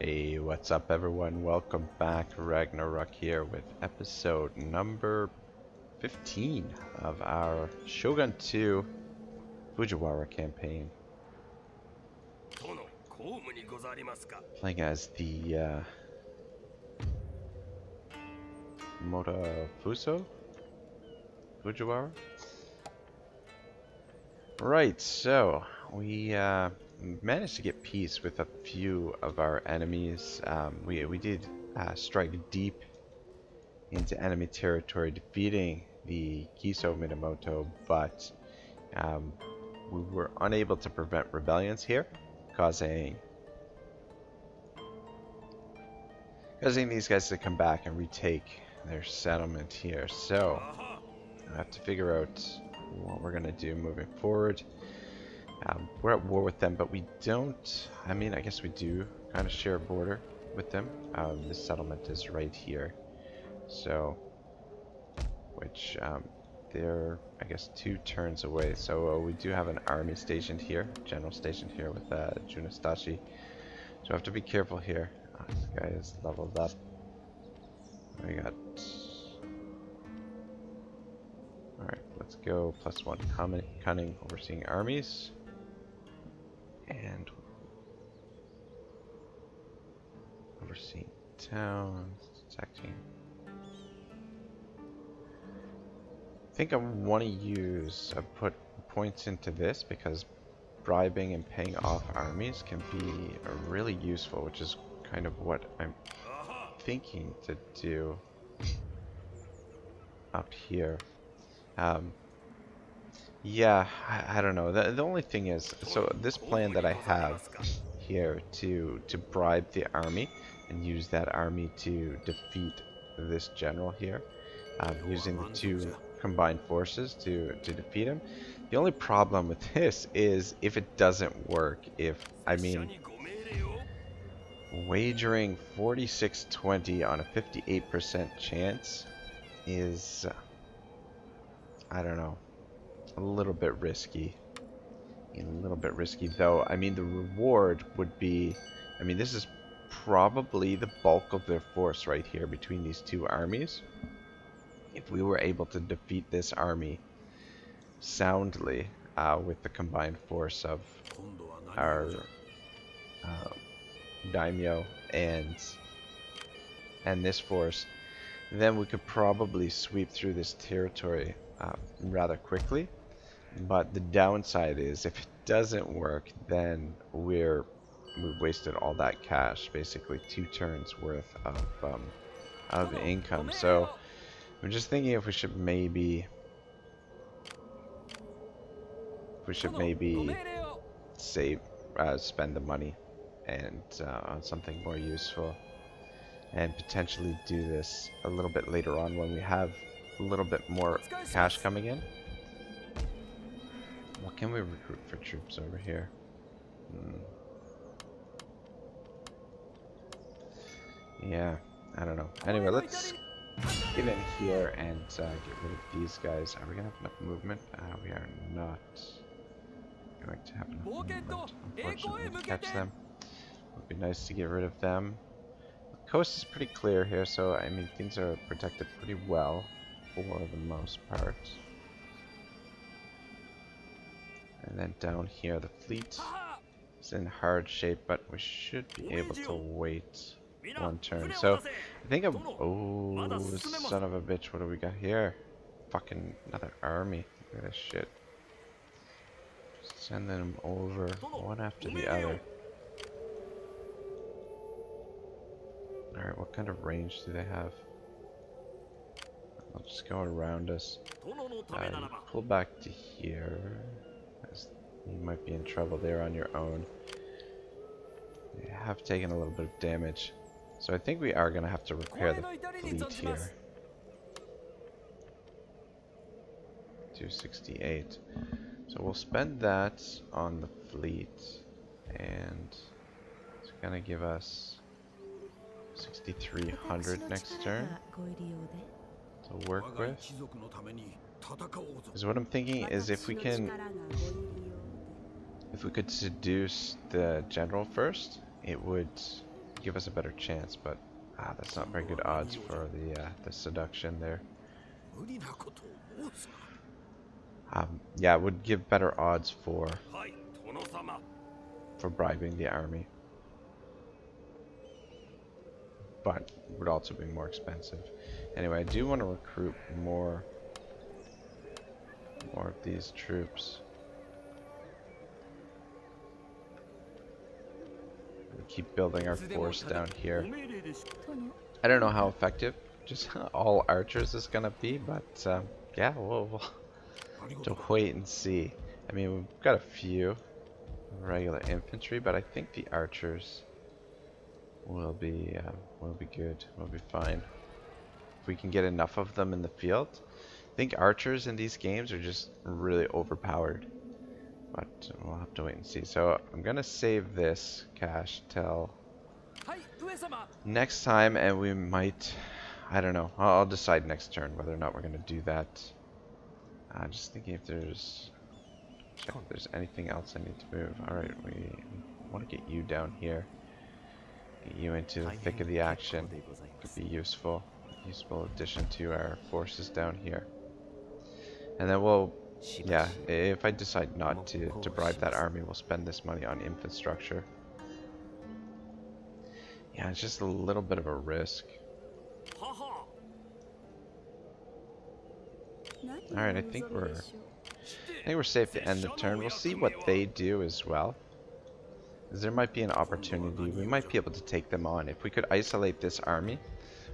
Hey, what's up everyone? Welcome back. Ragnarok here with episode number 15 of our Shogun 2 Fujiwara campaign. Playing as the Miyamoto Fujiwara. Right, so we managed to get peace with a few of our enemies. We did strike deep into enemy territory, defeating the Kiso Minamoto, but we were unable to prevent rebellions here, causing these guys to come back and retake their settlement here. So I have to figure out what we're gonna do moving forward. We're at war with them, but we don't, I mean, I guess we do kind of share a border with them. This settlement is right here, so which they're, I guess, 2 turns away. So we do have an army stationed here, general stationed here with Junastashi, so I have to be careful here. This guy is leveled up. We got, alright, let's go +1 cunning, overseeing armies, and overseeing towns, detecting. I think I want to use, put points into this because bribing and paying off armies can be really useful, which is kind of what I'm thinking to do up here. Yeah, I don't know. The only thing is, so this plan that I have here to bribe the army and use that army to defeat this general here, using the 2 combined forces to defeat him. The only problem with this is if it doesn't work, I mean, wagering 4620 on a 58% chance is, I don't know, a little bit risky. Though. I mean, the reward would be, I mean, this is probably the bulk of their force right here between these 2 armies. If we were able to defeat this army soundly with the combined force of our daimyo and this force, then we could probably sweep through this territory rather quickly. But the downside is, if it doesn't work, then we've wasted all that cash, basically 2 turns worth of income. So I'm just thinking if we should maybe save, spend the money and on something more useful, and potentially do this a little bit later on when we have a little bit more cash coming in. What can we recruit for troops over here? Yeah, I don't know. Anyway, let's get in here and get rid of these guys. Are we gonna have enough movement? We are not going to have enough movement, unfortunately, to catch them. It would be nice to get rid of them. The coast is pretty clear here, so I mean, things are protected pretty well for the most part. And then down here, the fleet is in hard shape, but we should be able to wait 1 turn. So I think oh, son of a bitch, what do we got here? Fucking another army. Look at this shit. Just sending them over one after the other. Alright, what kind of range do they have? I'll just go around us. Pull back to here. You might be in trouble there on your own. You have taken a little bit of damage, so I think we are going to have to repair the fleet here. 268. So we'll spend that on the fleet, and it's going to give us 6,300 next turn to work with. Because what I'm thinking is if we could seduce the general first, it would give us a better chance, but that's not very good odds for the seduction there. Yeah, it would give better odds for bribing the army, but would also be more expensive. Anyway, I do want to recruit more of these troops. We keep building our force down here. I don't know how effective just all archers is gonna be, but yeah, we'll have to wait and see. I mean, we've got a few regular infantry, but I think the archers will be good. We'll be fine if we can get enough of them in the field. I think archers in these games are just really overpowered, but we'll have to wait and see. So I'm gonna save this cash till next time, and we might, I don't know, I'll decide next turn whether or not we're gonna do that. Just thinking if there's, check if there's anything else I need to move. Alright, we want to get you down here. Get you into the thick of the action. Could be useful addition to our forces down here. And then we'll, yeah, if I decide not to bribe that army, we'll spend this money on infrastructure. Yeah, it's just a little bit of a risk. Alright, I think we're safe to end the turn. We'll see what they do as well. There might be an opportunity. We might be able to take them on. If we could isolate this army,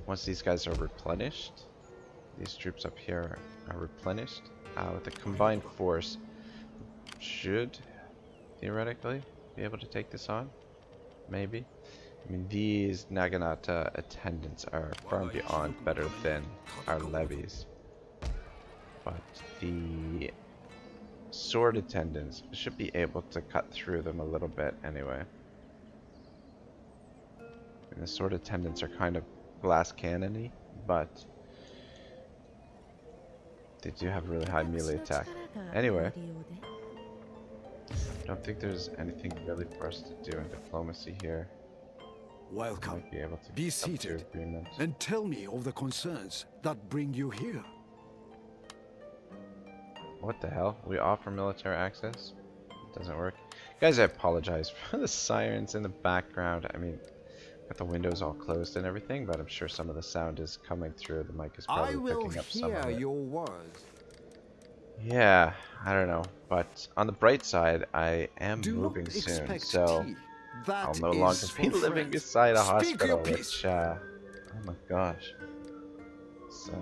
once these guys are replenished, these troops up here are replenished, with a combined force, should theoretically be able to take this on. Maybe. I mean, these Naginata attendants are far and beyond better than our levies. But the sword attendants should be able to cut through them a little bit anyway. And the sword attendants are kind of glass cannon-y, but they do have really high melee attack. Anyway, I don't think there's anything really for us to do in diplomacy here. Welcome. Might be able to be seated and tell me of the concerns that bring you here. What the hell? We offer military access? It doesn't work. Guys, I apologize for the sirens in the background. I mean, got the windows all closed and everything, but I'm sure some of the sound is coming through. The mic is probably picking up some of it. Your words. Yeah, I don't know. But on the bright side, I am moving soon, so I'll no longer be living beside a hospital, which, oh my gosh. So,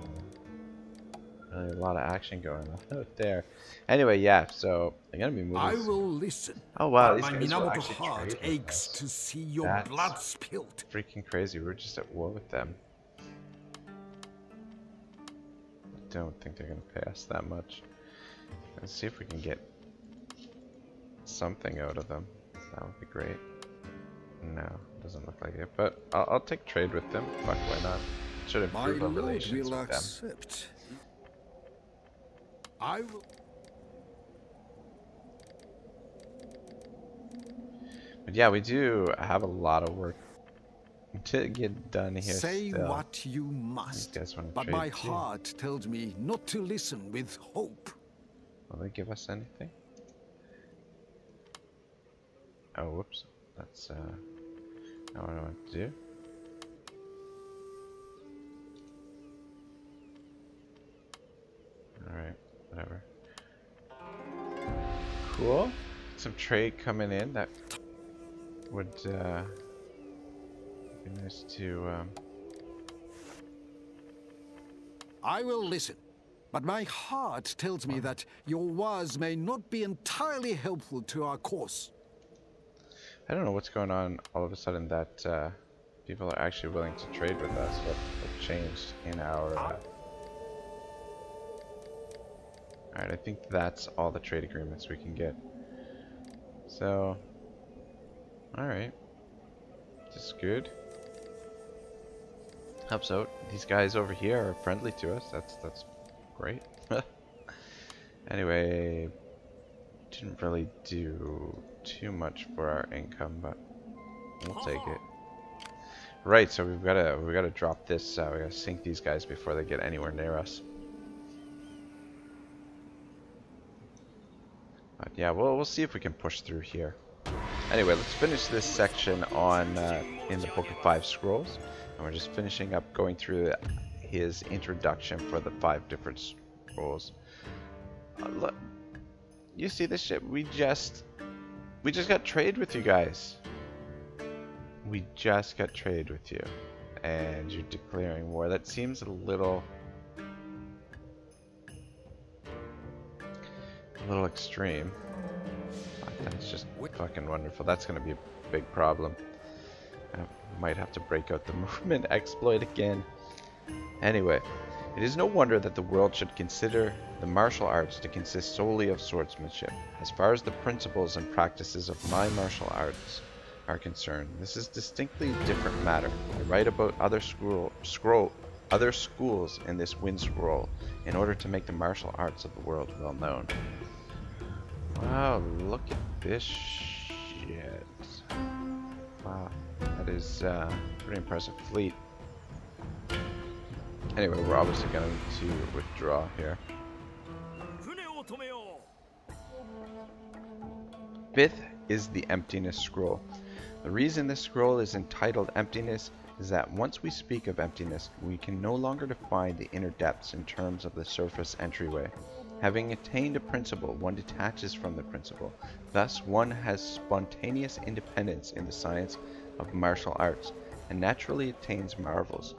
really a lot of action going on out there. Anyway, yeah, so I'm gonna be moving. I will listen. Oh wow, these my guys will Miyamoto actually heart trade with aches us. to see your That's blood spilled. Freaking crazy. We're just at war with them. I don't think they're gonna pay us that much. Let's see if we can get something out of them. That would be great. No, doesn't look like it. But I'll take trade with them. Fuck, why not? Should improve our relations with them. I will. But yeah, we do have a lot of work to get done here. Say still. what you must, but my heart tells me not to listen with hope. Will they give us anything? Oh, whoops. That's not what I want to do. Alright, whatever. Cool. Some trade coming in that would be nice to I will listen, but my heart tells me that your words may not be entirely helpful to our cause. I don't know what's going on all of a sudden that people are actually willing to trade with us. What changed in our Alright, I think that's all the trade agreements we can get. So, alright. This is good. Helps out. These guys over here are friendly to us. That's great. Anyway, didn't really do too much for our income, but we'll take it. Right, so we gotta drop this. We gotta sink these guys before they get anywhere near us. But yeah, we'll see if we can push through here. Anyway, let's finish this section on in the Book of Five Scrolls, and we're just finishing up going through his introduction for the 5 different scrolls. Look, you see this shit? We just got trade with you guys. We just got trade with you, and you're declaring war. That seems a little extreme. But that's just fucking wonderful. That's gonna be a big problem. I might have to break out the movement exploit again. Anyway, it is no wonder that the world should consider the martial arts to consist solely of swordsmanship. As far as the principles and practices of my martial arts are concerned, this is distinctly a different matter. I write about other schools in this wind scroll in order to make the martial arts of the world well known. Wow, look at this shit. Wow, that is pretty impressive fleet. Anyway, we're obviously going to withdraw here. 5th is the Emptiness Scroll. The reason this scroll is entitled Emptiness is that once we speak of emptiness, we can no longer define the inner depths in terms of the surface entryway. Having attained a principle, one detaches from the principle. Thus, one has spontaneous independence in the science of martial arts, and naturally attains marvels.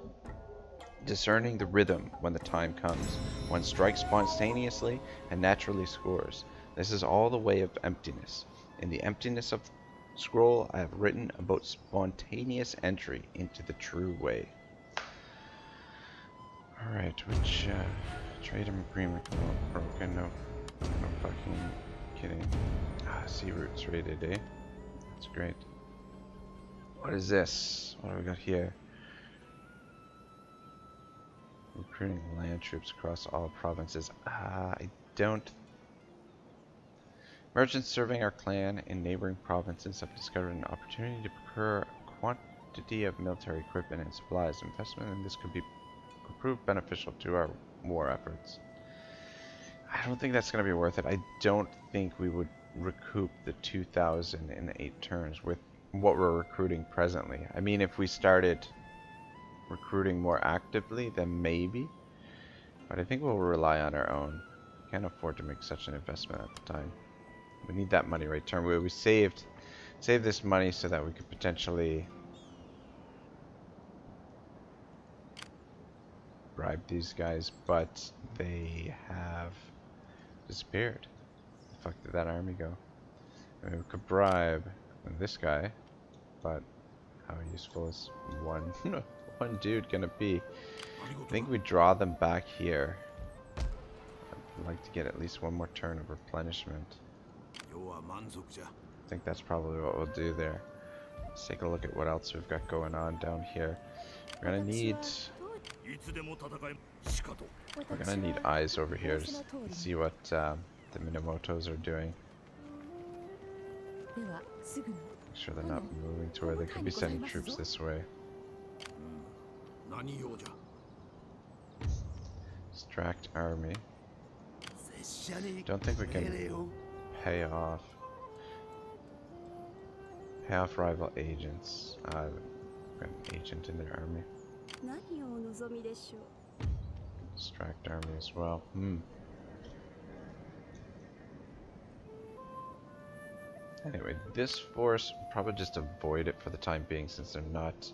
Discerning the rhythm when the time comes, one strikes spontaneously and naturally scores. This is all the way of emptiness. In the Emptiness of Scroll, I have written about spontaneous entry into the true way. Alright, which trade agreement broken? No fucking kidding. Sea routes rated, eh? That's great. What is this? What do we got here? Recruiting land troops across all provinces. I don't. Merchants serving our clan in neighboring provinces have discovered an opportunity to procure a quantity of military equipment and supplies. Investment in this could prove beneficial to our war efforts. I don't think that's going to be worth it. I don't think we would recoup the 2,000 in 8 turns with what we're recruiting presently. I mean, if we started recruiting more actively, then maybe. But I think we'll rely on our own. Can't afford to make such an investment at the time. We need that money right turn. We saved this money so that we could potentially bribe these guys, but they have disappeared. Where the fuck did that army go? I mean, we could bribe this guy, but how useful is one dude gonna be? I think we draw them back here. I'd like to get at least one more turn of replenishment. I think that's probably what we'll do there. Let's take a look at what else we've got going on down here. We're gonna need eyes over here to see what the Minamotos are doing. Make sure they're not moving to where they could be sending troops this way. Distract army. Don't think we can pay off rival agents. Got an agent in their army. Distract army as well. Anyway, this force probably just avoid it for the time being, since they're not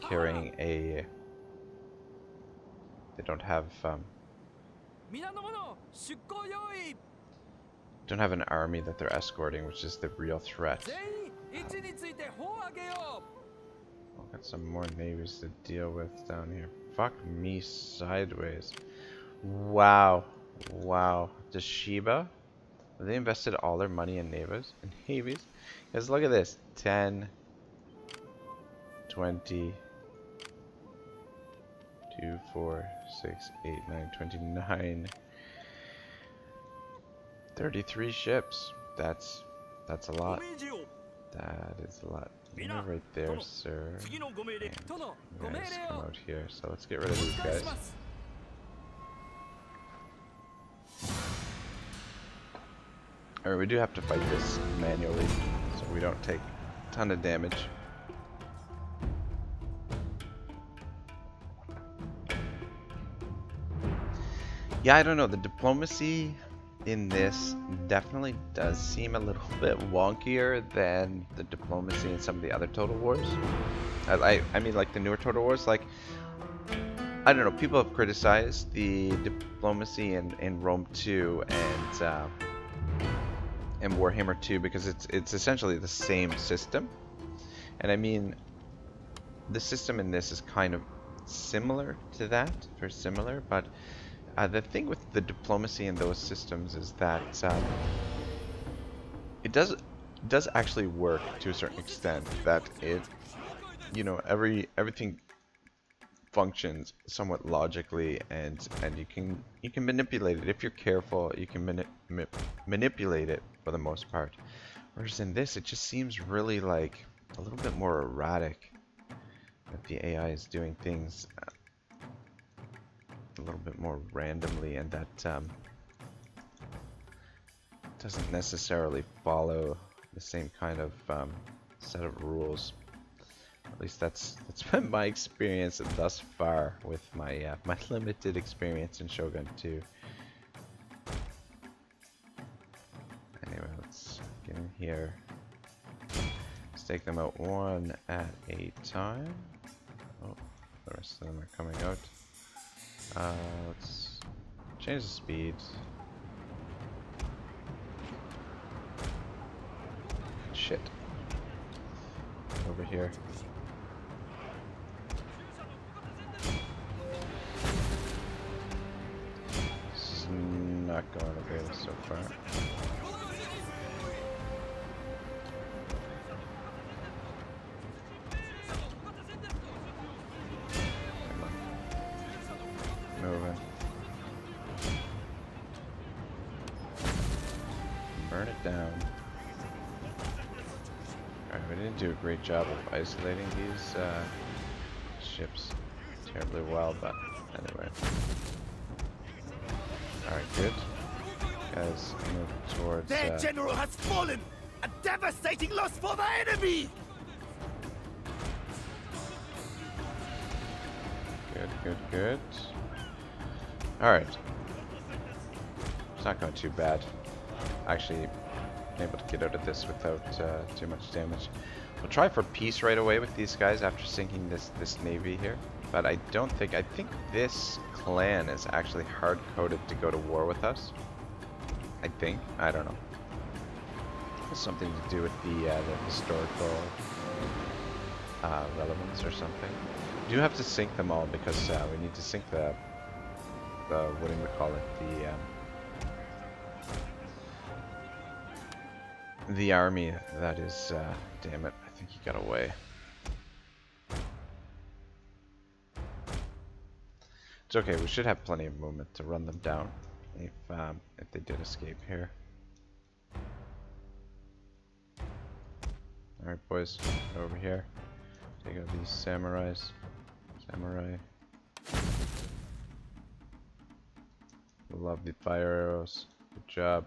carrying a. They don't have an army that they're escorting, which is the real threat. I've got some more navies to deal with down here. Fuck me sideways. Wow. Does Shiba? Have they invested all their money in navies? Because look at this. 10, 20, 2, 4, 6, 8, 9, 29. 33 ships. That's a lot. That is a lot. You're right there, sir. And you guys come out here. So let's get rid of these guys. Alright, we do have to fight this manually, so we don't take a ton of damage. Yeah, I don't know. The diplomacy in this definitely does seem a little bit wonkier than the diplomacy in some of the other Total Wars. I mean, like the newer Total Wars. Like, I don't know. People have criticized the diplomacy in Rome 2 and Warhammer 2 because it's essentially the same system. And I mean, the system in this is kind of similar to that, very similar, but the thing with the diplomacy in those systems is that it does actually work to a certain extent. That it, you know, everything functions somewhat logically, and you can manipulate it if you're careful. You can manipulate it for the most part. Whereas in this, it just seems really like a little bit more erratic. That the AI is doing things a little bit more randomly, and that doesn't necessarily follow the same kind of set of rules. At least that's been my experience thus far with my my limited experience in Shogun 2. Anyway, let's get in here. Let's take them out one at a time. Oh, the rest of them are coming out. Let's change the speed. Shit. Over here. This is not going okay so far. Moving. Burn it down. Alright, we didn't do a great job of isolating these ships terribly well, but anyway. Alright, good. Guys, move towards... Their general has fallen! A devastating loss for the enemy! Good, good, good. Alright. It's not going too bad. Actually, able to get out of this without too much damage. We'll try for peace right away with these guys after sinking this navy here. But I think this clan is actually hard-coded to go to war with us. I think. I don't know. It's something to do with the historical relevance or something. We do have to sink them all because we need to sink the what do we call it? The army that is, damn it, I think he got away. It's okay, we should have plenty of movement to run them down if they did escape here. Alright boys, over here. Take out these samurais. Samurai. Love the fire arrows. Good job.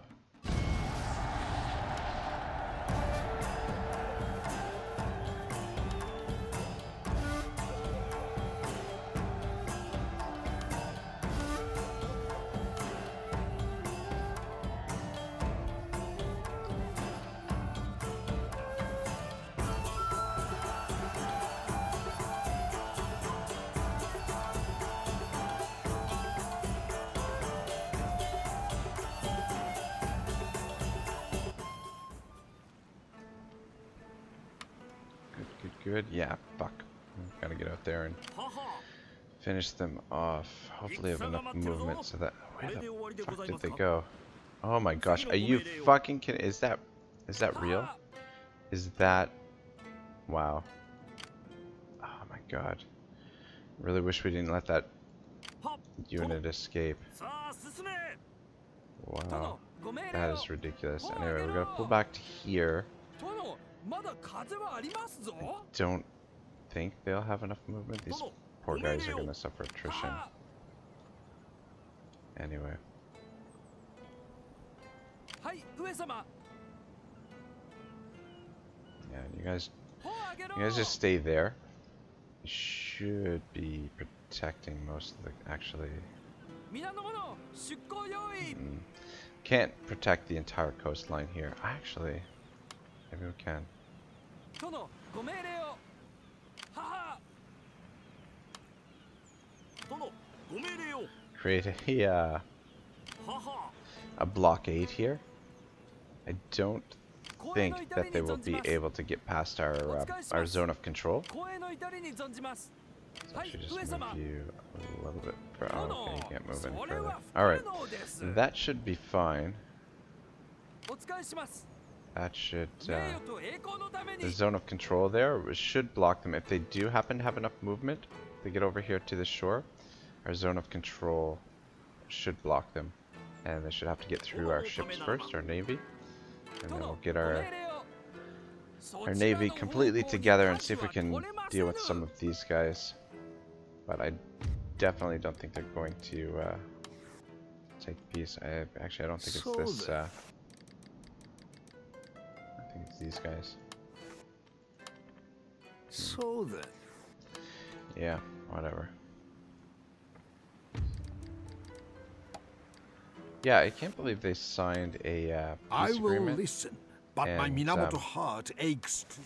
Good, yeah, fuck. Gotta get out there and finish them off. Hopefully I have enough movement so that... Where the fuck did they go? Oh my gosh, are you fucking kidding? Is that real? Is that... Wow. Oh my god. Really wish we didn't let that unit escape. Wow. That is ridiculous. Anyway, we're gonna pull back to here. don't think they'll have enough movement. These poor guys are gonna suffer attrition. Anyway. Yeah, you guys just stay there. You should be protecting most of the, actually. Can't protect the entire coastline here. Actually, maybe we can. Create a blockade here. I don't think that they will be able to get past our zone of control. So I should just move you a little bit further. Oh, okay, you can't move any further. Alright, that should be fine. That should, the zone of control there should block them. If they do happen to have enough movement to get over here to the shore, our zone of control should block them. And they should have to get through our ships first, our navy. And then we'll get our navy completely together and see if we can deal with some of these guys. But I definitely don't think they're going to take peace. Actually, I don't think it's this. I think it's these guys. So then. Yeah, whatever. Yeah, I can't believe they signed a peace agreement. I will listen, but my Minamoto heart aches to...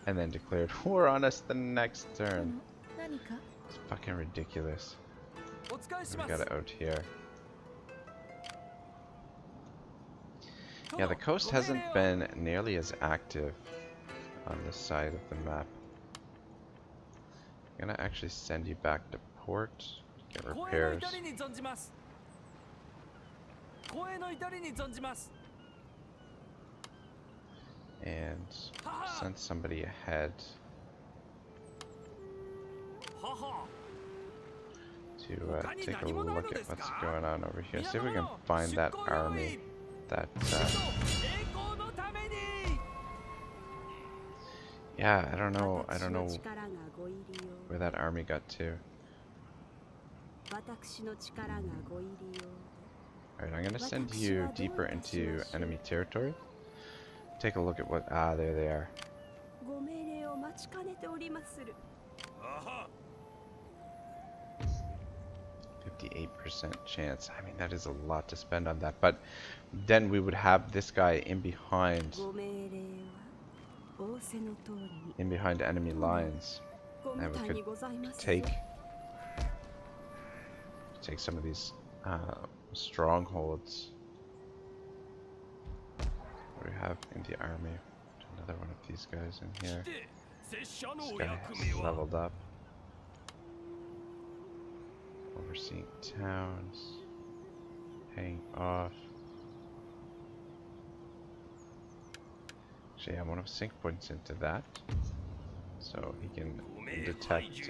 And then declared war on us the next turn. It's fucking ridiculous. We got it out here. Yeah, the coast hasn't been nearly as active on this side of the map. I'm gonna actually send you back to port, get repairs. And send somebody ahead to take a look at what's going on over here. See if we can find that army that yeah, I don't know where that army got to. Alright, I'm gonna send you deeper into enemy territory. Take a look at what... Ah, there they are. 58% chance. I mean, that is a lot to spend on that. But then we would have this guy in behind enemy lines. And we could take some of these strongholds. What do we have in the army? Another one of these guys in here. This guy is leveled up. Overseeing towns. Paying off. Actually, I want to sync points into that. So he can detect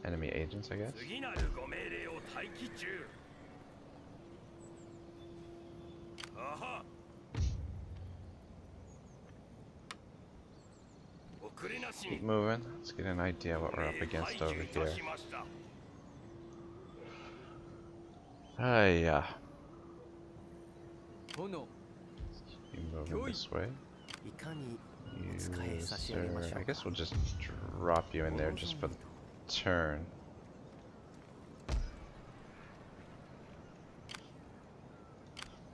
enemy agents, I guess. Keep moving. Let's get an idea what we're up against over here. Yeah. Keep moving this way. You, sir, I guess we'll just drop you in there just for the turn.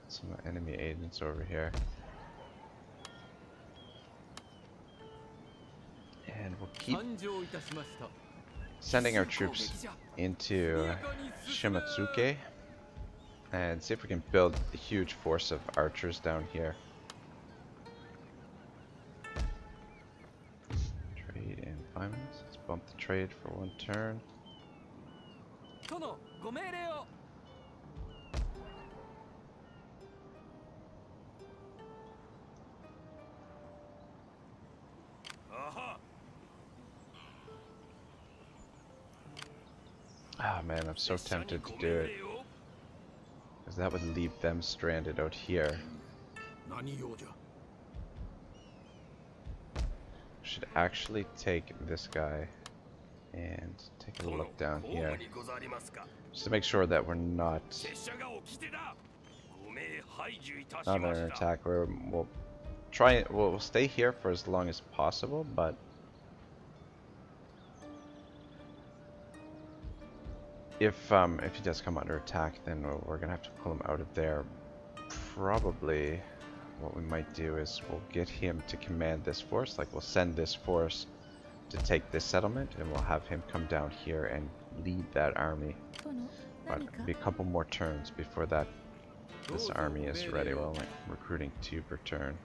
Some enemy agents over here. And we'll keep sending our troops into Shimatsuke and see if we can build a huge force of archers down here. Trade in 5 minutes. Let's bump the trade for 1 turn. Oh man, I'm so tempted to do it. Because that would leave them stranded out here. should actually take this guy and take a look down here, just to make sure that we're not under an attack. We'll try it. We'll stay here for as long as possible, but if he does come under attack, then we're gonna have to pull him out of there. Probably what we might do is we'll get him to command this force. Like, we'll send this force to take this settlement, and we'll have him come down here and lead that army. But it'll be a couple more turns before this army is ready. We're only recruiting 2 per turn.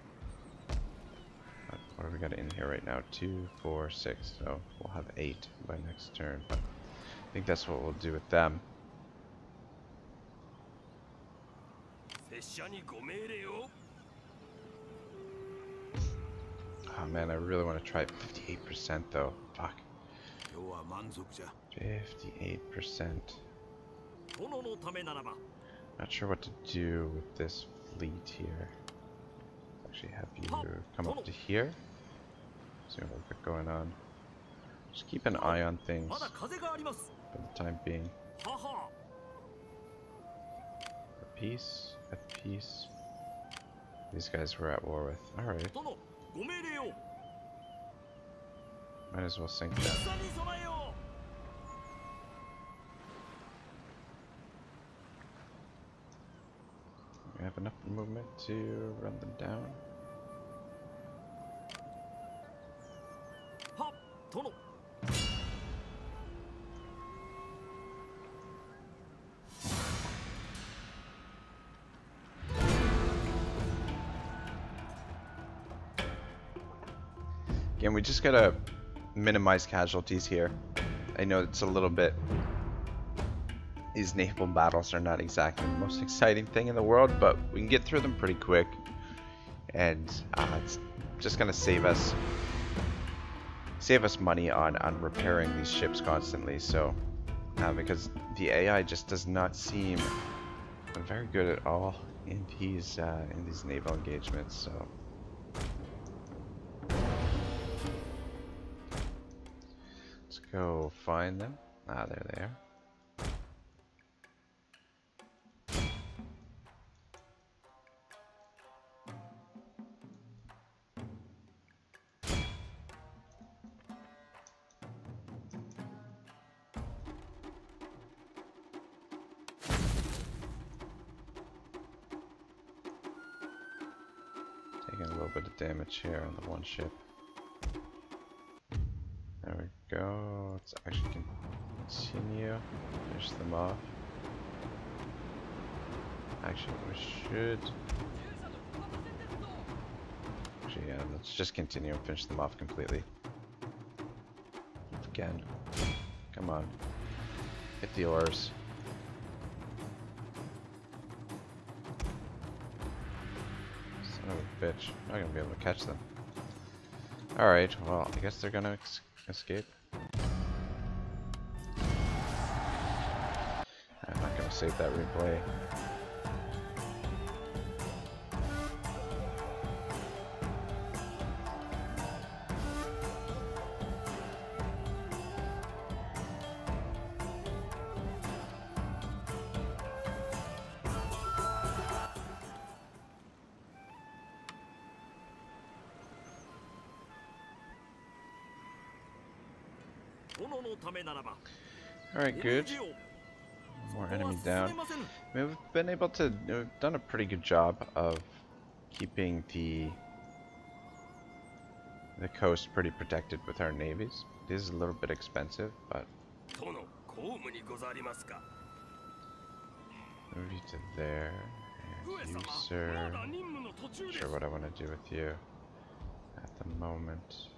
But what have we got in here right now? 2, 4, 6. So we'll have 8 by next turn. But I think that's what we'll do with them. Oh man, I really want to try 58% though. Fuck. 58%. Not sure what to do with this fleet here. Actually have you come up to here. See what we've got going on. Just keep an eye on things for the time being. At peace, at peace. These guys we're at war with. Alright. Might as well sink that. We have enough movement to run them down. Again, we just gotta minimize casualties here. I know it's a little bit... These naval battles are not exactly the most exciting thing in the world, but we can get through them pretty quick. And it's just gonna save us money on repairing these ships constantly. So, because the AI just does not seem very good at all in these naval engagements. So. Go find them. Ah, there they are. Taking a little bit of damage here on the one ship. There we go. Let's actually continue. Finish them off. Actually, we should. Actually, yeah, let's just continue and finish them off completely. Again. Come on. Hit the oars. Son of a bitch. I'm not gonna be able to catch them. Alright, well, I guess they're gonna escape. I'm not gonna save that replay. Alright, good. More enemy down. I mean, we've been able to... We've done a pretty good job of keeping the coast pretty protected with our navies. It is a little bit expensive, but... Move you to there. And you, sir. Not sure what I want to do with you at the moment.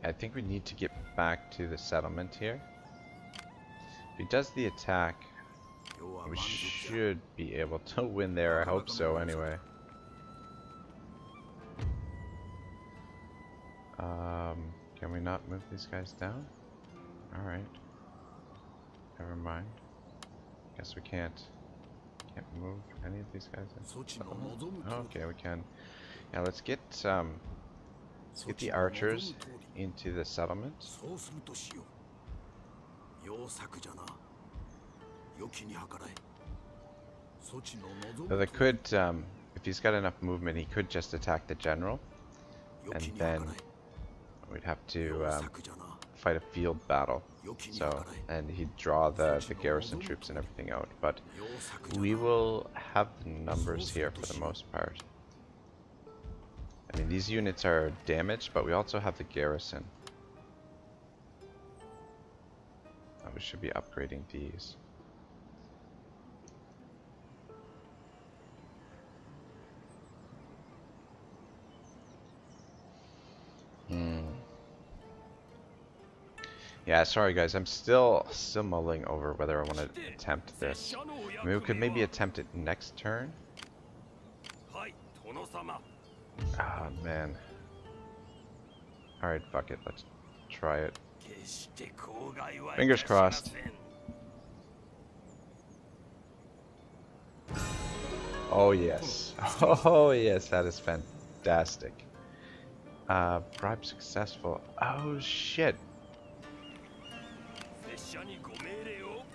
I think we need to get back to the settlement here. If he does the attack, we should be able to win there. I hope so, anyway. Can we not move these guys down? Alright. Never mind. Guess we can't move any of these guys in. Oh, okay, we can. Now let's get the archers into the settlement. So they could, if he's got enough movement, he could just attack the general, and then we'd have to fight a field battle. So, and he'd draw the garrison troops and everything out. But we will have the numbers here for the most part. I mean, these units are damaged, but we also have the garrison. We should be upgrading these. Yeah, sorry guys, I'm still mulling over whether I want to attempt this. I mean, we could maybe attempt it next turn. Ah, man. Alright, fuck it, let's try it. Fingers crossed. Oh yes. Oh yes, that is fantastic. Bribe successful. Oh shit.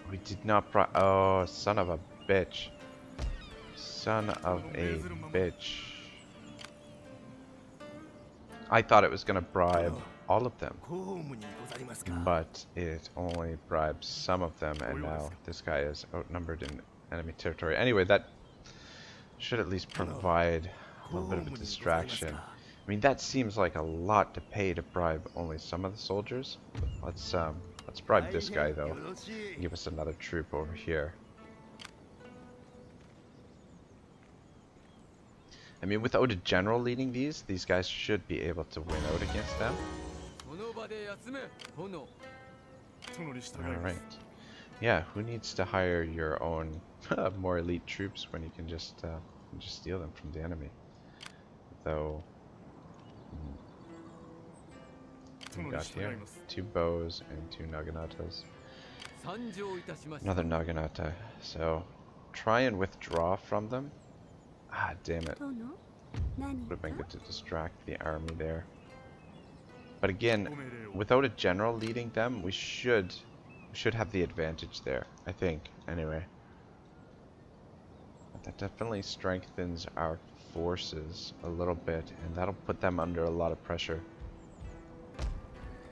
We did not bribe. Oh, son of a bitch. Son of a bitch. I thought it was gonna bribe all of them, but it only bribes some of them, and now this guy is outnumbered in enemy territory. Anyway, that should at least provide a little bit of a distraction. I mean, that seems like a lot to pay to bribe only some of the soldiers. Let's bribe this guy though, and give us another troop over here. I mean, without a general leading these guys should be able to win out against them. Alright. Yeah, who needs to hire your own more elite troops when you can just steal them from the enemy? Though, we got here 2 bows and 2 naganatas. Another naginata. So, try and withdraw from them. Ah, damn it. Would have been good to distract the army there. But again, without a general leading them, we should have the advantage there, I think, anyway. But that definitely strengthens our forces a little bit, and that'll put them under a lot of pressure.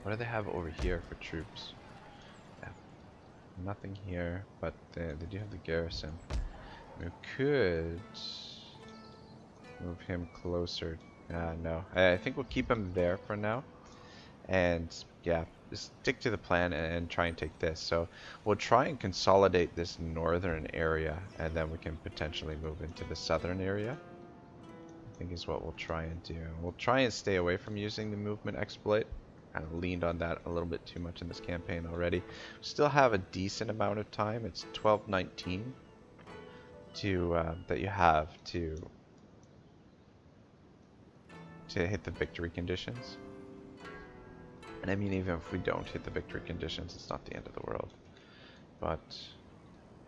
What do they have over here for troops? Yeah, nothing here, but they do have the garrison. We could move him closer. No, I think we'll keep him there for now. And yeah, just stick to the plan and try and take this. So we'll try and consolidate this northern area, and then we can potentially move into the southern area, I think is what we'll try and do. We'll try and stay away from using the movement exploit. Kind of leaned on that a little bit too much in this campaign already. Still have a decent amount of time. It's 12:19 to that you have to hit the victory conditions. And I mean, even if we don't hit the victory conditions, it's not the end of the world. But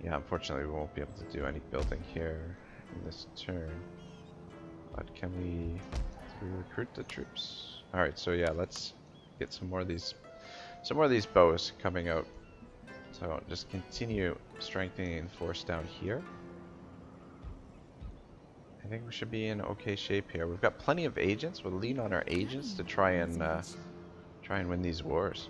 yeah, unfortunately we won't be able to do any building here in this turn. But can we recruit the troops? Alright, so yeah, let's get some more of these bows coming out. So just continue strengthening the force down here. I think we should be in okay shape here. We've got plenty of agents. We'll lean on our agents to try and win these wars.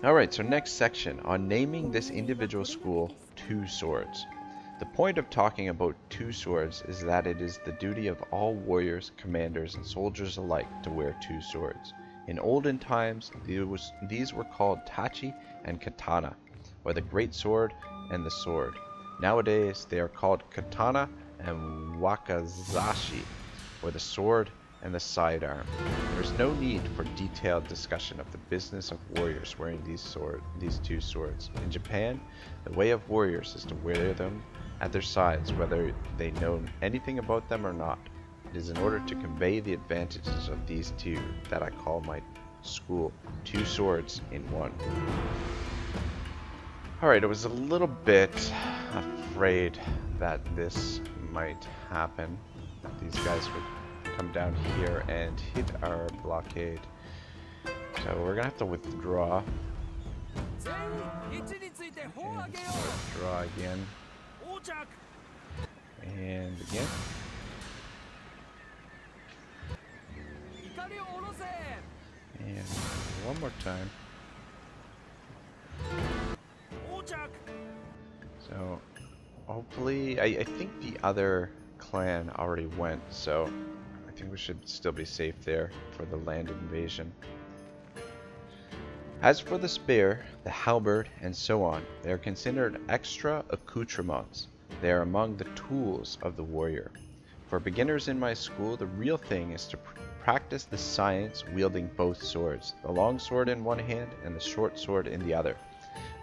Alright, so next section on naming this individual school 2 Swords. The point of talking about 2 swords is that it is the duty of all warriors, commanders, and soldiers alike to wear 2 swords. In olden times, these were called tachi and katana, or the great sword and the sword. Nowadays, they are called katana and wakizashi, or the sword and the sidearm. There is no need for detailed discussion of the business of warriors wearing these 2 swords. In Japan, the way of warriors is to wear them at their sides, whether they know anything about them or not. It is in order to convey the advantages of these two that I call my school 2 swords in 1. Alright, I was a little bit afraid that this might happen. That these guys would come down here and hit our blockade. So we're gonna have to withdraw. And withdraw again. And again. And one more time. So hopefully, I think the other clan already went, so I think we should still be safe there for the land invasion. As for the spear, the halberd, and so on, they are considered extra accoutrements. They are among the tools of the warrior. For beginners in my school, the real thing is to practice the science wielding both swords, the long sword in one hand and the short sword in the other.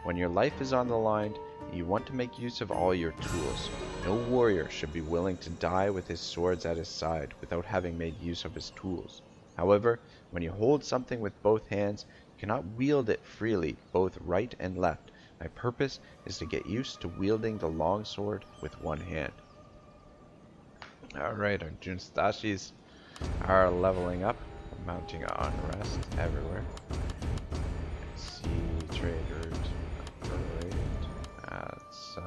When your life is on the line, you want to make use of all your tools. No warrior should be willing to die with his swords at his side without having made use of his tools. However, when you hold something with both hands, you cannot wield it freely, both right and left. My purpose is to get used to wielding the long sword with one hand. Alright, our Junstashis are leveling up, mounting unrest everywhere. Sea trade route upgrade. That's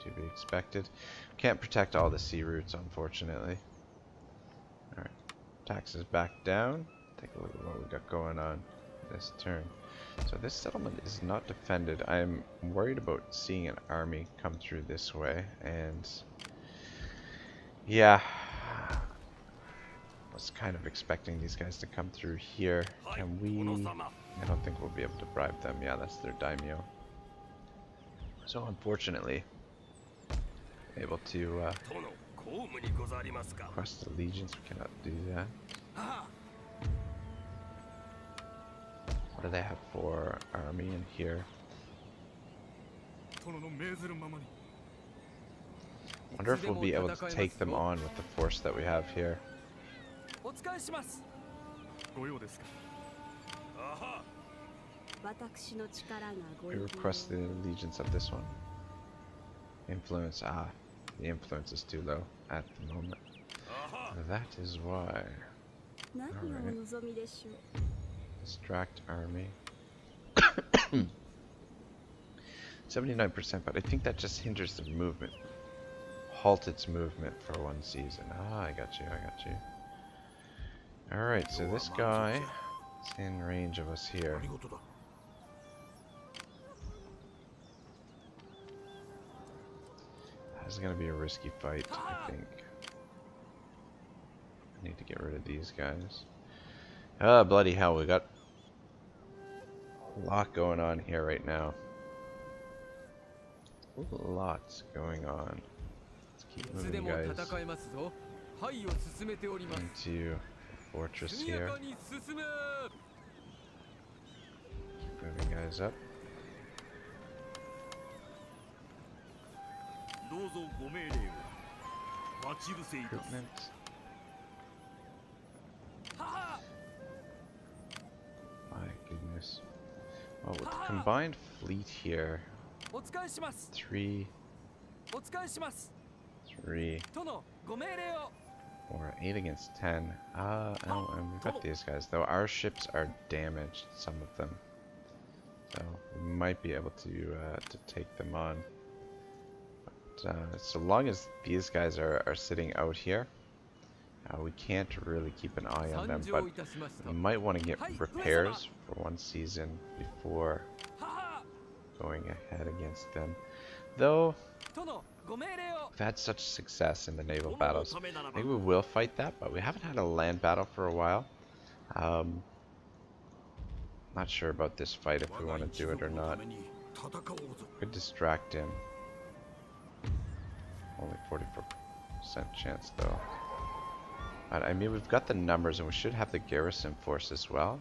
to be expected. Can't protect all the sea routes, unfortunately. Alright, taxes back down. Take a look at what we got going on this turn. So this settlement is not defended. I'm worried about seeing an army come through this way, and yeah, I was kind of expecting these guys to come through here. Can we? I don't think we'll be able to bribe them. Yeah, that's their daimyo. So unfortunately, able to request allegiance. We cannot do that. What do they have for army in here? Wonder if we'll be able to take them on with the force that we have here. We request the allegiance of this one. Influence, the influence is too low at the moment. That is why. Alright. Distract army. 79%, but I think that just hinders the movement. Halt its movement for one season. I got you, I got you. Alright, so this guy is in range of us here. This is going to be a risky fight, I think. I need to get rid of these guys. Bloody hell, we got a lot going on here right now. Lots going on. Let's keep moving you guys into the fortress here. Keep moving guys up. Recruitment. My goodness. Well, with the combined fleet here, 3, 4, 8 against 10. And we've got these guys, though our ships are damaged, some of them. So we might be able to take them on. But so long as these guys are sitting out here, we can't really keep an eye on them, but we might want to get repairs for one season before going ahead against them. Though, we've had such success in the naval battles, maybe we will fight that, but we haven't had a land battle for a while. Not sure about this fight, if we want to do it or not. Could distract him. Only 44% chance though. But, I mean, we've got the numbers and we should have the garrison force as well.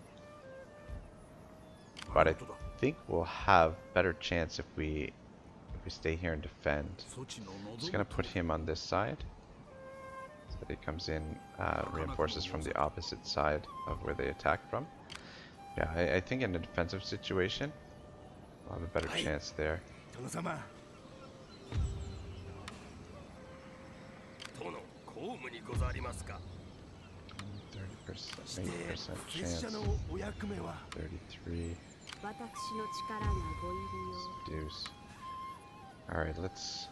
But I think we'll have better chance if we stay here and defend. Just gonna put him on this side. So that he comes in, reinforces from the opposite side of where they attacked from. Yeah, I think in a defensive situation, I'll have a better chance there. 30%, 8% chance. 33. Deuce. Alright, let's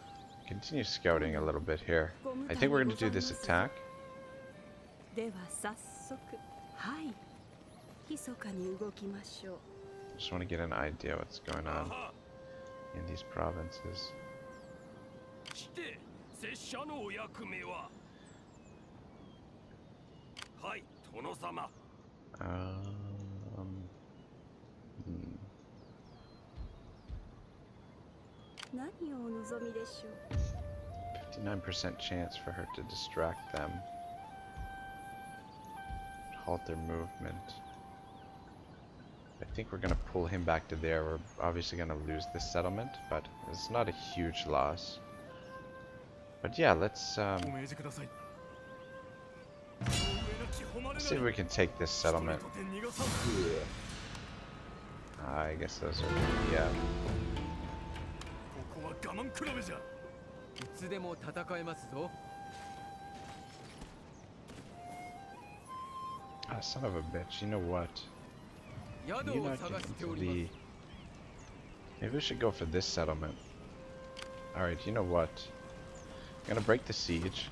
continue scouting a little bit here. I think we're going to do this attack. Just want to get an idea what's going on in these provinces. Hmm. 59% chance for her to distract them. Halt their movement. I think we're going to pull him back to there. We're obviously going to lose this settlement, but it's not a huge loss. But yeah, let's see if we can take this settlement. I guess those are, yeah. Ah, son of a bitch, you know what? You're not getting to the... Maybe we should go for this settlement. Alright, you know what? I'm gonna break the siege.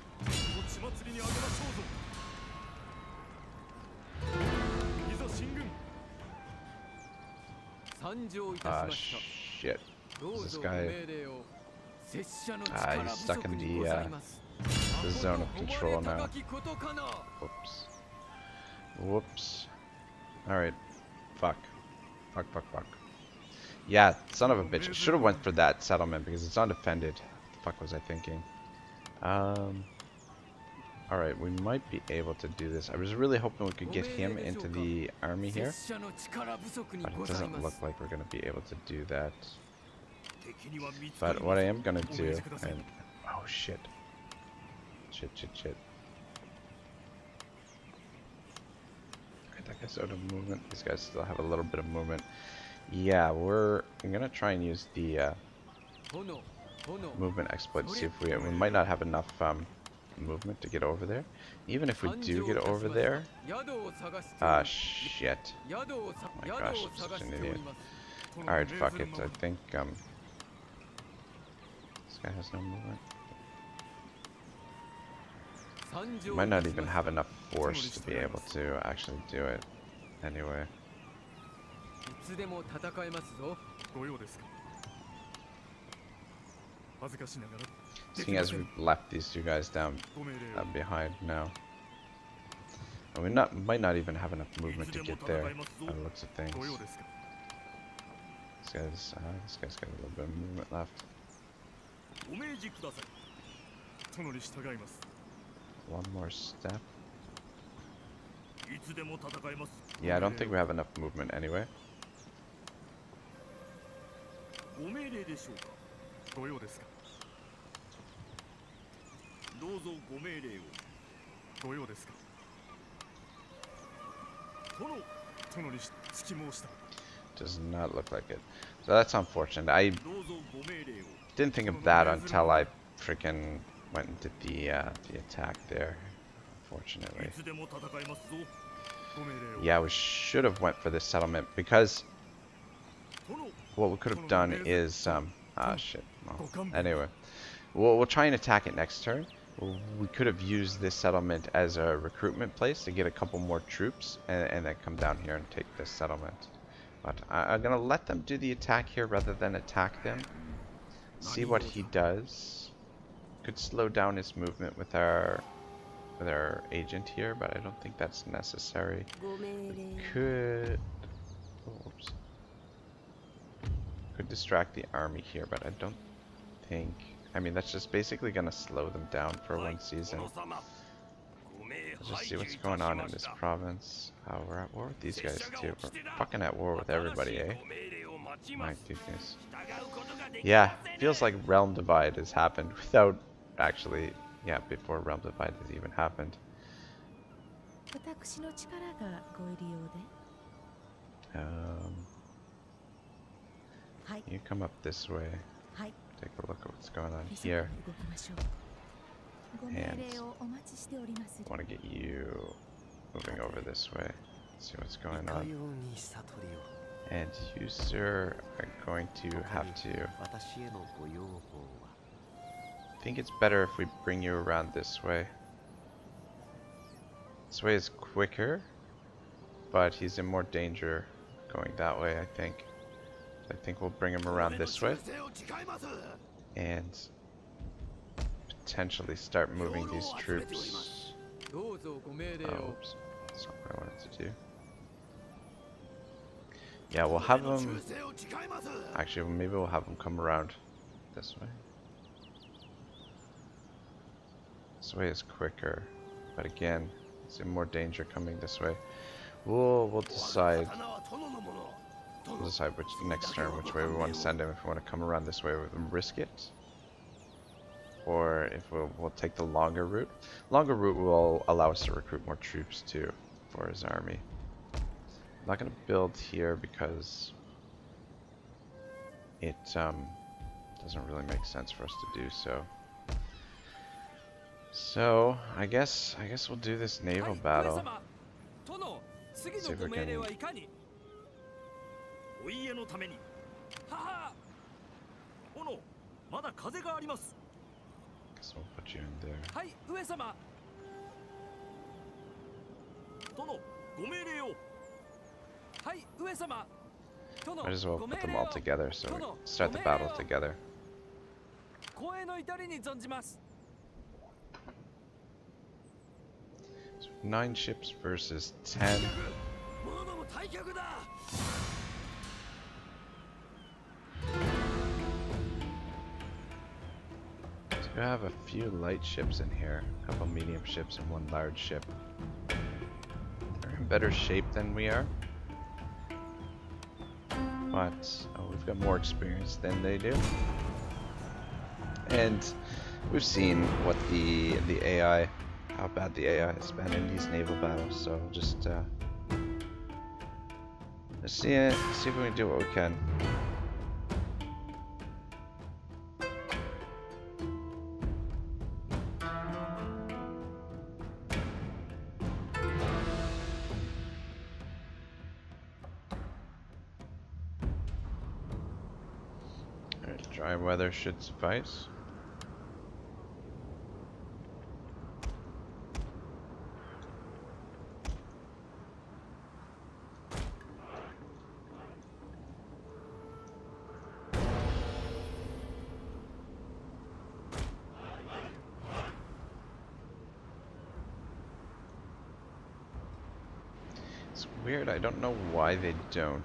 Ah, shit. Is this guy... Ah, he's stuck in the zone of control now. Whoops. Whoops. Alright. Fuck. Fuck, fuck, fuck. Yeah, son of a bitch. Should have went for that settlement because it's undefended. What the fuck was I thinking? Alright, we might be able to do this. I was really hoping we could get him into the army here. But it doesn't look like we're going to be able to do that. But what I am going to do... And, oh, shit. Shit, shit, shit. Alright, that guy's out of movement. These guys still have a little bit of movement. Yeah, I'm going to try and use the movement exploit to see if we might not have enough movement to get over there. Even if we do get over there... Ah, shit. Oh my gosh, I'm such an idiot. Alright, fuck it. I think, this guy has no movement. Might not even have enough force to be able to actually do it. Anyway. Seeing as we've left these two guys down behind now. And we might not even have enough movement to get there, by the looks of things. This guy's got a little bit of movement left. One more step. Yeah, I don't think we have enough movement anyway. Does not look like it. So that's unfortunate. I didn't think of that until I freaking went into the attack there. Unfortunately. Yeah, we should have went for this settlement because what we could have done is ah shit. Well, anyway, we'll try and attack it next turn. We could have used this settlement as a recruitment place to get a couple more troops and then come down here and take this settlement. But I'm gonna let them do the attack here rather than attack them. See what he does. Could slow down his movement with our agent here, but I don't think that's necessary. We could distract the army here, but I don't think. I mean, that's just basically gonna slow them down for one season. Let's just see what's going on in this province. We're at war with these guys too. We're fucking at war with everybody, eh? My goodness. Yeah, feels like realm divide has happened without actually Yeah, before Realm Divided even happened. You come up this way. Take a look at what's going on here. And I want to get you moving over this way. See what's going on. And you, sir, are going to have to... I think it's better if we bring you around this way. This way is quicker, but he's in more danger going that way, I think. So I think we'll bring him around this way. And potentially start moving these troops. Oh, oops. That's not what I wanted to do. Yeah, we'll have them... Actually, maybe we'll have them come around this way. This way is quicker, but again, it's in more danger coming this way. We'll decide. We'll decide which next turn which way we want to send him. If we want to come around this way and risk it, or if we'll take the longer route. Longer route will allow us to recruit more troops too for his army. I'm not going to build here because it doesn't really make sense for us to do so. So I guess we'll do this naval battle. See if we can. Guess we'll put you in there. Might as well put them all together so we start the battle together. 9 ships versus 10. So we have a few light ships in here, a couple medium ships and 1 large ship. They're in better shape than we are. But we've got more experience than they do. And we've seen what the AI, how bad the AI has been in these naval battles, so just let's see if we can do what we can. Alright, dry weather should suffice. It's weird, I don't know why they don't,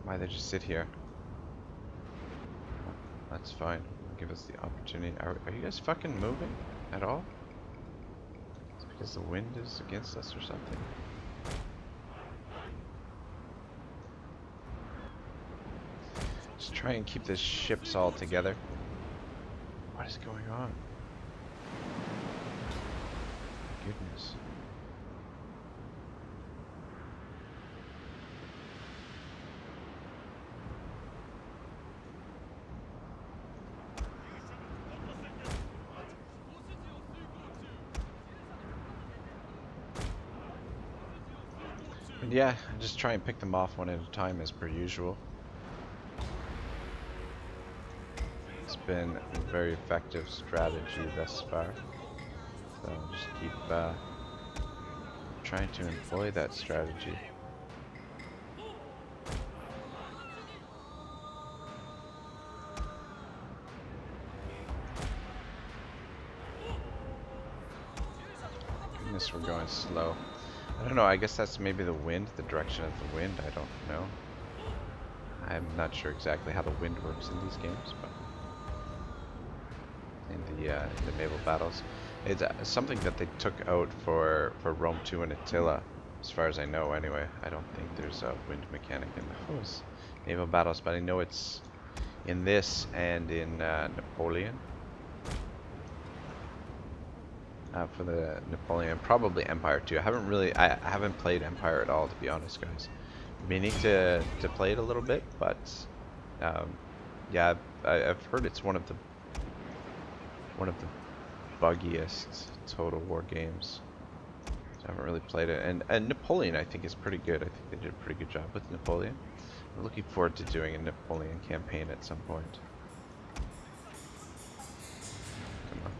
why they just sit here. That's fine, give us the opportunity. Are you guys fucking moving at all? It's because the wind is against us or something. Just try and keep the ships all together. What is going on? Goodness. And yeah, just try and pick them off one at a time as per usual. It's been a very effective strategy thus far. So just keep trying to employ that strategy. Goodness, we're going slow. I don't know, I guess that's maybe the wind, the direction of the wind, I don't know. I'm not sure exactly how the wind works in these games, but in the naval battles. It's something that they took out for Rome 2 and Attila, as far as I know anyway. I don't think there's a wind mechanic in those naval battles, but I know it's in this and in Napoleon. for the Napoleon. Probably Empire too. I haven't played Empire at all, to be honest, guys. Meaning to play it a little bit, but yeah, I've heard it's one of the buggiest Total War games. So I haven't really played it. And Napoleon, I think, is pretty good. I think they did a pretty good job with Napoleon. I'm looking forward to doing a Napoleon campaign at some point. Come on.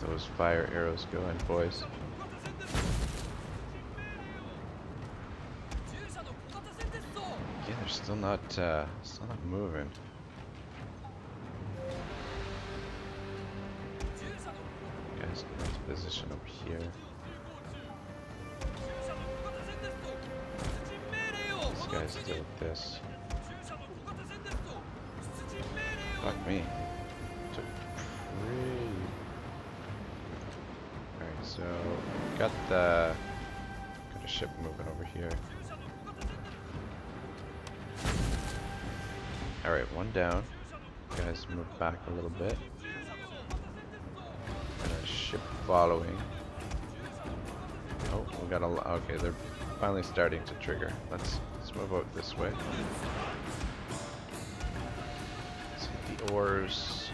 Get those fire arrows going, boys. Yeah, they're still not moving. Guys, get into position up here. These guys deal with this. Fuck me. Took pretty. Alright, so got a ship moving over here. Alright, one down. Guys, move back a little bit. And a ship following. Oh, we got a. Okay, they're finally starting to trigger. Let's move out this way. Let's hit the oars.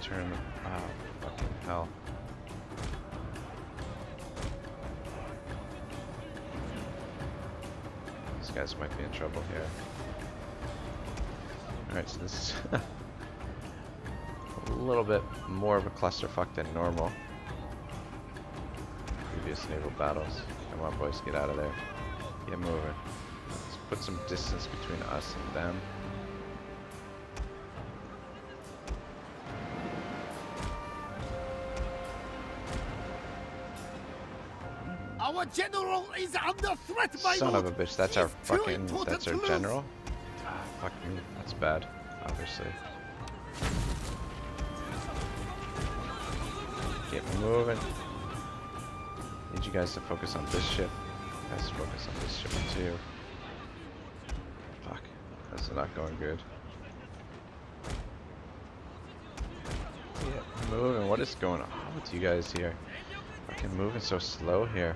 Turn. Oh, fucking hell. These guys might be in trouble here. Alright, so this is a little bit more of a clusterfuck than normal. Previous naval battles. Come on, boys, get out of there. Get moving. Let's put some distance between us and them. Our general is under threat, my Son lord. of a bitch, that's our He's too fucking, important that's our to lose. general? Ah, fuck me, that's bad, obviously. Get moving. Need you guys to focus on this ship. You guys focus on this ship too. Fuck, this is not going good. Get moving, what is going on with you guys here? Fucking moving so slow here,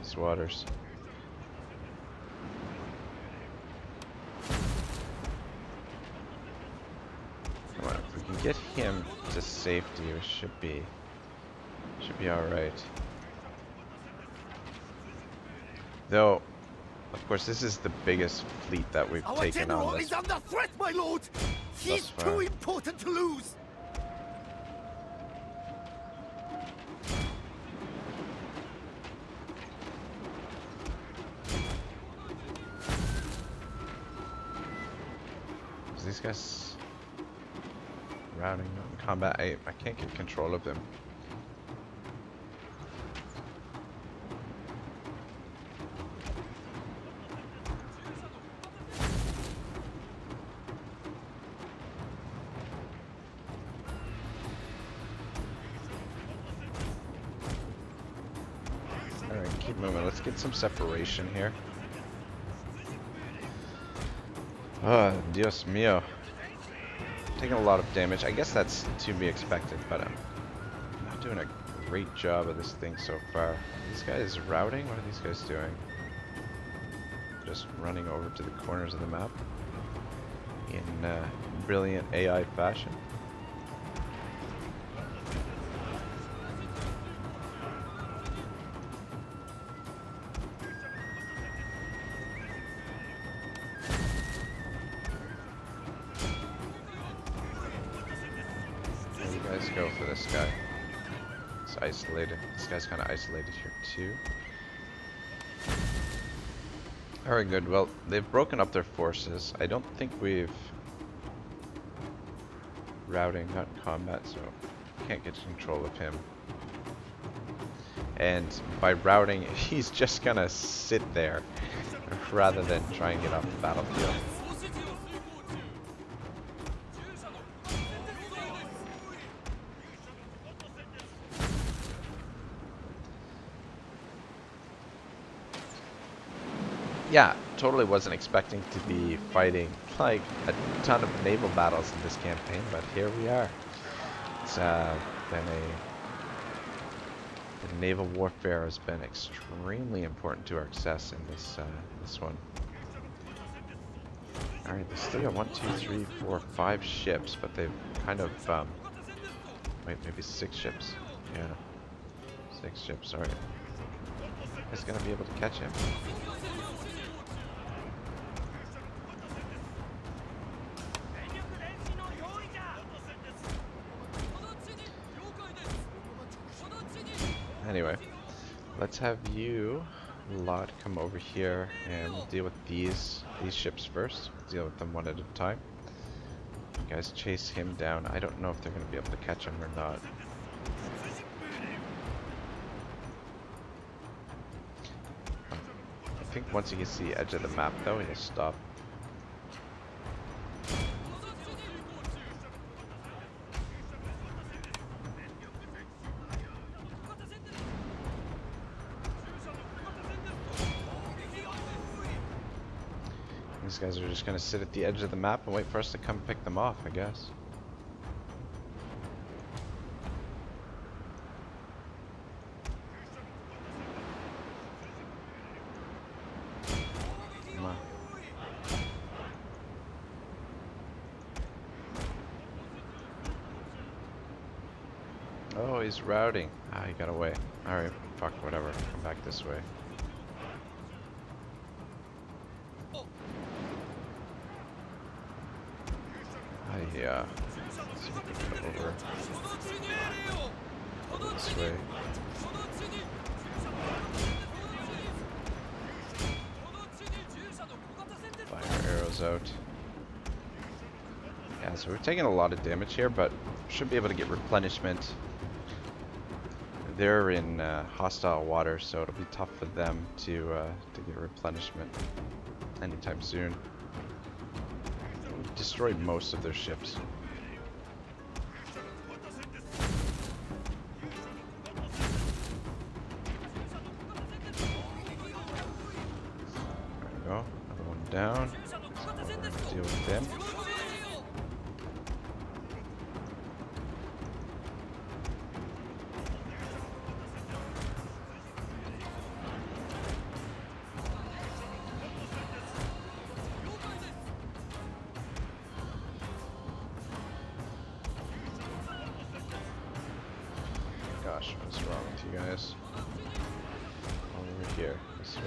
these waters. Come on, if we can get him to safety, we should be alright. Though, of course, this is the biggest fleet that we've Our taken general on this. is under threat, my lord. He's far. too important to lose. These guys routing in combat. I can't get control of them. Alright, keep moving. Let's get some separation here. Oh, Dios mío. Taking a lot of damage. I guess that's to be expected, but I'm not doing a great job of this thing so far. Are these guys routing? What are these guys doing? Just running over to the corners of the map in brilliant AI fashion. Go for this guy. It's isolated. This guy's kind of isolated here too. Alright, good. Well, they've broken up their forces. I don't think we've routing, not combat, so can't get control of him. And by routing, he's just gonna sit there rather than try and get off the battlefield. Yeah, totally wasn't expecting to be fighting like a ton of naval battles in this campaign, but here we are. It's been naval warfare has been extremely important to our success in this one. Alright, they still got 1, 2, 3, 4, 5 ships, but they've kind of, wait, maybe 6 ships. Yeah, 6 ships, alright. Is gonna be able to catch him. Anyway, let's have you lot come over here and we'll deal with these ships first. We'll deal with them one at a time. You guys chase him down. I don't know if they're going to be able to catch him or not. I think once he gets to the edge of the map though, he'll stop. These guys are just going to sit at the edge of the map and wait for us to come pick them off, I guess. Come on. Oh, he's routing. Ah, he got away. Alright, fuck, whatever. Come back this way. Yeah. See if we can get over this way. Fire arrows out. Yeah, so we're taking a lot of damage here, but should be able to get replenishment. They're in hostile water, so it'll be tough for them to get replenishment anytime soon. Destroyed most of their ships. There we go. Another one down. So deal with them. Gosh, what's wrong with you guys? Over here, this way.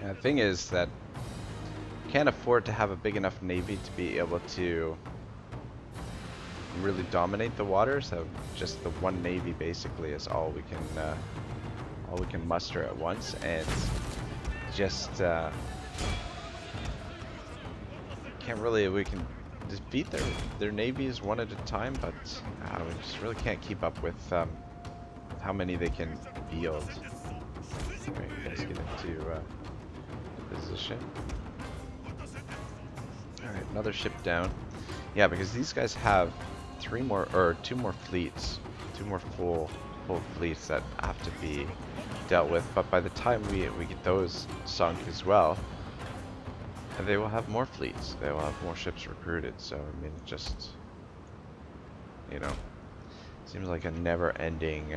The thing is that you can't afford to have a big enough navy to be able to really dominate the water. So just the one navy basically is all we can muster at once, and just can't really. We can defeat their navies one at a time, but we just really can't keep up with how many they can field. Alright, you guys get into position. Alright, another ship down. Yeah, because these guys have two more fleets, two more full fleets that have to be dealt with. But by the time we get those sunk as well, they will have more fleets. They will have more ships recruited. So I mean, just, you know, seems like a never-ending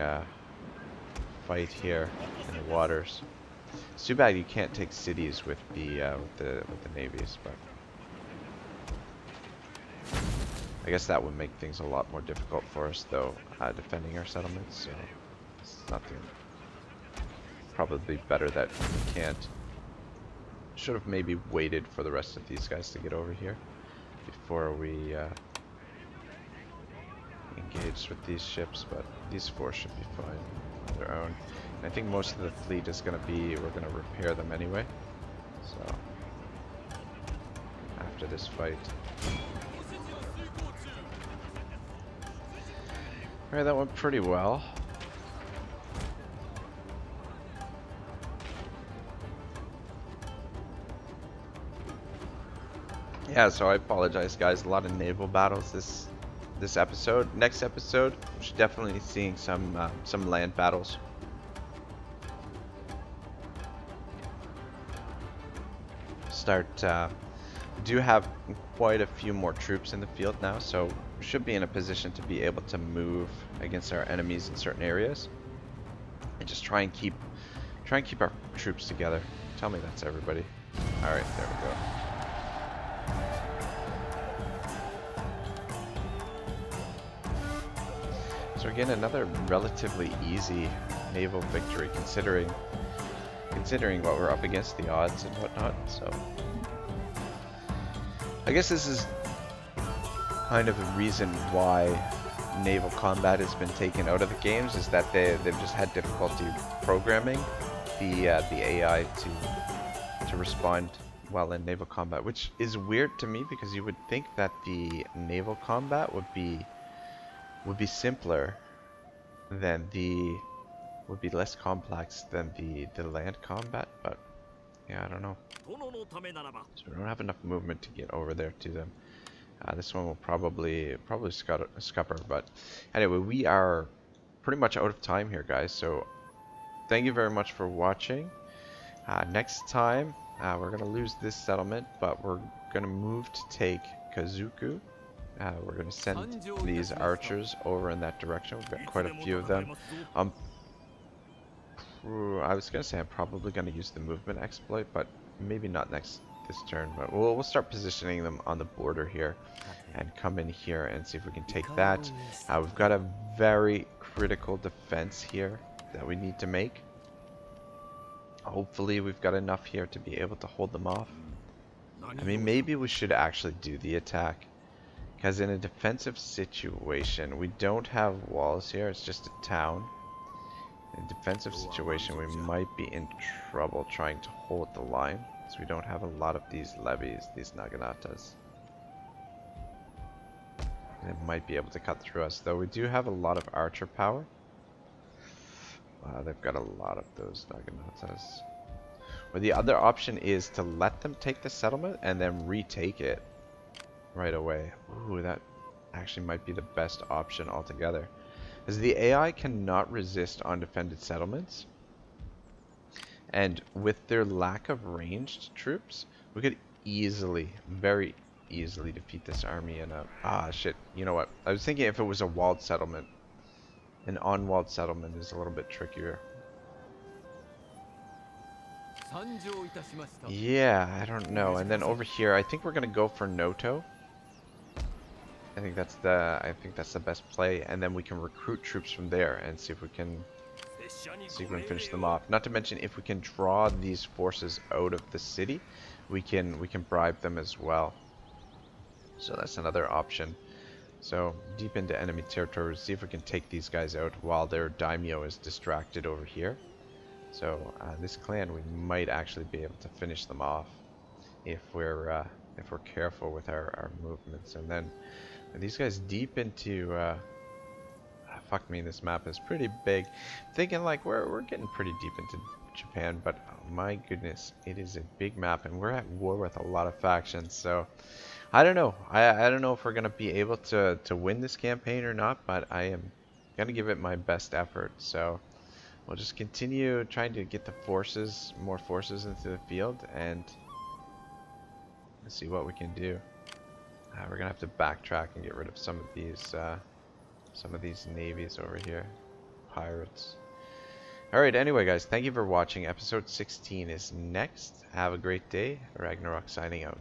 fight here in the waters. It's too bad you can't take cities with the navies, but I guess that would make things a lot more difficult for us, though, defending our settlements. So it's nothing. Probably better that we can't. Should have maybe waited for the rest of these guys to get over here before we engaged with these ships, but these four should be fine on their own. And I think most of the fleet is going to be, we're going to repair them anyway. So after this fight. Alright, that went pretty well. Yeah, so I apologize, guys. A lot of naval battles this episode. Next episode, we should definitely be seeing some land battles. We do have quite a few more troops in the field now, so we should be in a position to be able to move against our enemies in certain areas, and just try and keep our troops together. Tell me that's everybody. All right, there we go. So again, another relatively easy naval victory, considering what we're up against, the odds and whatnot. So I guess this is kind of the reason why naval combat has been taken out of the games, is that they've just had difficulty programming the AI to respond well in naval combat, which is weird to me because you would think that the naval combat would be simpler than would be less complex than the land combat, but yeah, I don't know. So we don't have enough movement to get over there to them. This one will probably scupper, but anyway, we are pretty much out of time here, guys. So thank you very much for watching. Next time, we're gonna lose this settlement, but we're gonna move to take Kazuku. We're going to send these archers over in that direction. We've got quite a few of them. I was going to say I'm probably going to use the movement exploit, but maybe not this turn. But we'll start positioning them on the border here and come in here and see if we can take that. We've got a very critical defense here that we need to make. Hopefully we've got enough here to be able to hold them off. I mean, maybe we should actually do the attack. Because in a defensive situation, we don't have walls here, it's just a town. In a defensive situation, we might be in trouble trying to hold the line, because we don't have a lot of these levies, these naganatas. They might be able to cut through us, though we do have a lot of archer power. They've got a lot of those naganatas. Or the other option is to let them take the settlement and then retake it right away. Ooh, that actually might be the best option altogether, as the AI cannot resist undefended settlements, and with their lack of ranged troops, we could very easily defeat this army in a shit, you know what, I was thinking if it was a walled settlement. An unwalled settlement is a little bit trickier. Yeah, I don't know. And then over here, I think we're gonna go for Noto. I think that's the best play, and then we can recruit troops from there and see if we can finish them off. Not to mention, if we can draw these forces out of the city, we can bribe them as well. So that's another option. So deep into enemy territory, see if we can take these guys out while their daimyo is distracted over here. So this clan, we might actually be able to finish them off if we're careful with our movements. And then these guys deep into fuck me, this map is pretty big. Thinking like we're getting pretty deep into Japan, but oh my goodness, it is a big map, and we're at war with a lot of factions. So I don't know. I don't know if we're gonna be able to win this campaign or not, but I am gonna give it my best effort. So we'll just continue trying to get the more forces into the field, and let's see what we can do. We're gonna have to backtrack and get rid of some of these navies over here, pirates. All right. Anyway, guys, thank you for watching. Episode 16 is next. Have a great day. Ragnarok signing out.